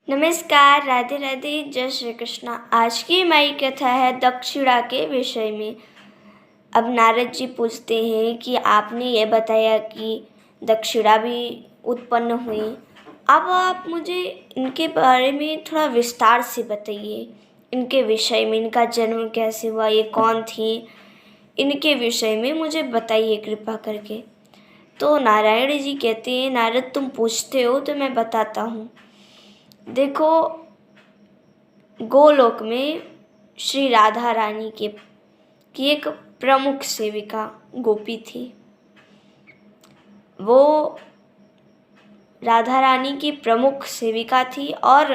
नमस्कार, राधे राधे, जय श्री कृष्णा। आज की हमारी कथा है दक्षिणा के विषय में। अब नारद जी पूछते हैं कि आपने ये बताया कि दक्षिणा भी उत्पन्न हुई। अब आप मुझे इनके बारे में थोड़ा विस्तार से बताइए, इनके विषय में, इनका जन्म कैसे हुआ, ये कौन थी, इनके विषय में मुझे बताइए कृपा करके। तो नारायण जी कहते हैं, नारद तुम पूछते हो तो मैं बताता हूँ। देखो, गोलोक में श्री राधा रानी की एक प्रमुख सेविका गोपी थी। वो राधा रानी की प्रमुख सेविका थी और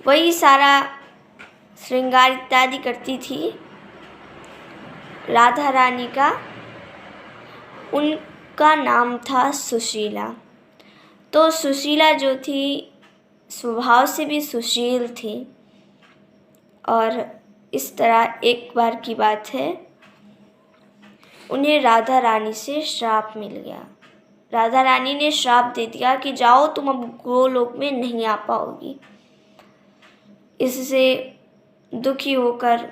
वही सारा श्रृंगार इत्यादि करती थी। राधा रानी का उनका नाम था सुशीला। तो सुशीला जो थी स्वभाव से भी सुशील थी। और इस तरह एक बार की बात है, उन्हें राधा रानी से श्राप मिल गया। राधा रानी ने श्राप दे दिया कि जाओ, तुम अब गोलोक में नहीं आ पाओगी। इससे दुखी होकर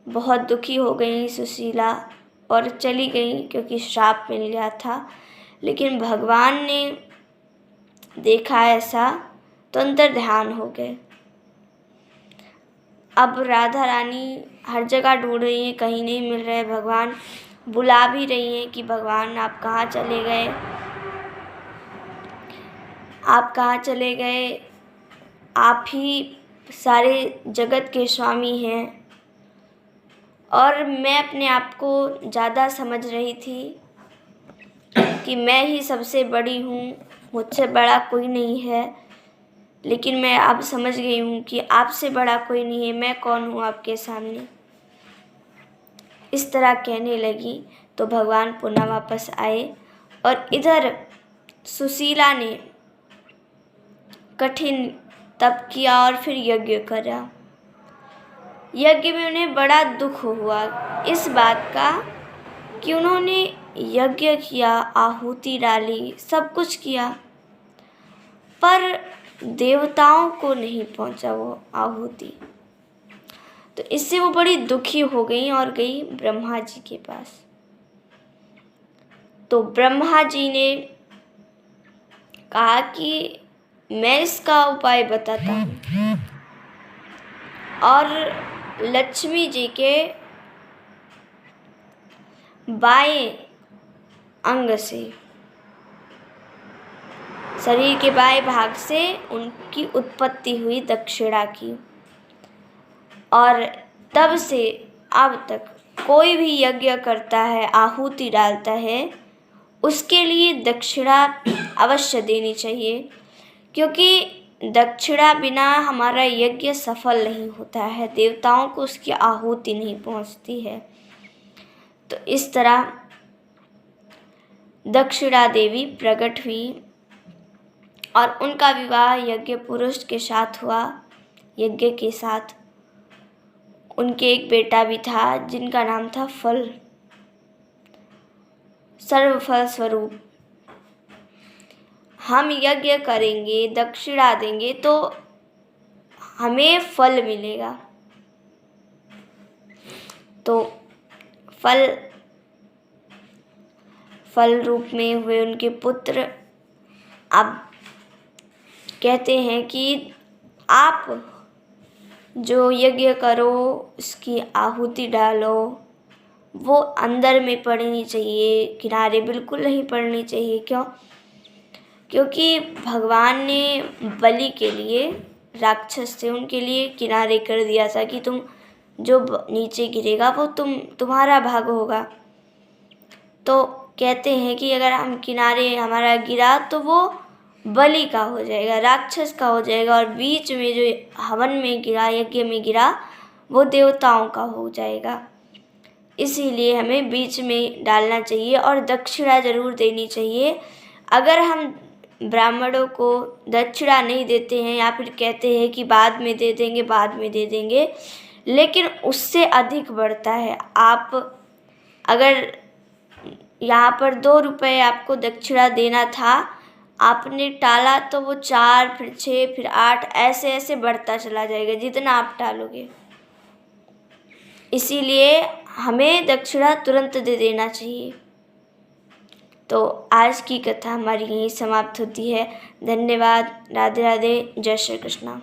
बहुत दुखी हो गई सुशीला और चली गई, क्योंकि श्राप मिल गया था। लेकिन भगवान ने देखा ऐसा तो अंतर ध्यान हो गए। अब राधा रानी हर जगह ढूंढ रही हैं, कहीं नहीं मिल रहे। भगवान बुला भी रही हैं कि भगवान आप कहाँ चले गए, आप कहाँ चले गए, आप ही सारे जगत के स्वामी हैं। और मैं अपने आप को ज़्यादा समझ रही थी कि मैं ही सबसे बड़ी हूँ, मुझसे बड़ा कोई नहीं है। लेकिन मैं अब समझ गई हूँ कि आपसे बड़ा कोई नहीं है, मैं कौन हूँ आपके सामने। इस तरह कहने लगी तो भगवान पुनः वापस आए और इधर सुशीला ने कठिन तप किया और फिर यज्ञ करा। यज्ञ में उन्हें बड़ा दुख हुआ इस बात का कि उन्होंने यज्ञ किया, आहुति डाली, सब कुछ किया, पर देवताओं को नहीं पहुंचा वो आहुति। तो इससे वो बड़ी दुखी हो गई और गई ब्रह्मा जी के पास। तो ब्रह्मा जी ने कहा कि मैं इसका उपाय बताता हूँ। और लक्ष्मी जी के बाएं अंग से, शरीर के बाएं भाग से उनकी उत्पत्ति हुई दक्षिणा की। और तब से अब तक कोई भी यज्ञ करता है, आहुति डालता है, उसके लिए दक्षिणा अवश्य देनी चाहिए, क्योंकि दक्षिणा बिना हमारा यज्ञ सफल नहीं होता है, देवताओं को उसकी आहुति नहीं पहुंचती है। तो इस तरह दक्षिणा देवी प्रकट हुई और उनका विवाह यज्ञ पुरुष के साथ हुआ। यज्ञ के साथ उनके एक बेटा भी था जिनका नाम था फल, सर्वफल स्वरूप। हम यज्ञ करेंगे, दक्षिणा देंगे तो हमें फल मिलेगा। तो फल रूप में हुए उनके पुत्र। अब कहते हैं कि आप जो यज्ञ करो, उसकी आहुति डालो, वो अंदर में पड़नी चाहिए, किनारे बिल्कुल नहीं पड़नी चाहिए। क्यों? क्योंकि भगवान ने बलि के लिए, राक्षस थे, उनके लिए किनारे कर दिया था कि तुम जो नीचे गिरेगा वो तुम्हारा भाग होगा। तो कहते हैं कि अगर हम किनारे हमारा गिरा तो वो बलि का हो जाएगा, राक्षस का हो जाएगा, और बीच में जो हवन में गिरा, यज्ञ में गिरा, वो देवताओं का हो जाएगा। इसीलिए हमें बीच में डालना चाहिए और दक्षिणा जरूर देनी चाहिए। अगर हम ब्राह्मणों को दक्षिणा नहीं देते हैं या फिर कहते हैं कि बाद में दे देंगे, बाद में दे देंगे, लेकिन उससे अधिक बढ़ता है। आप अगर यहाँ पर 2 रुपये आपको दक्षिणा देना था, आपने टाला तो वो 4 फिर 6 फिर 8 ऐसे ऐसे बढ़ता चला जाएगा जितना आप टालोगे। इसीलिए हमें दक्षिणा तुरंत दे देना चाहिए। तो आज की कथा हमारी यहीं समाप्त होती है। धन्यवाद। राधे राधे। जय श्री कृष्ण।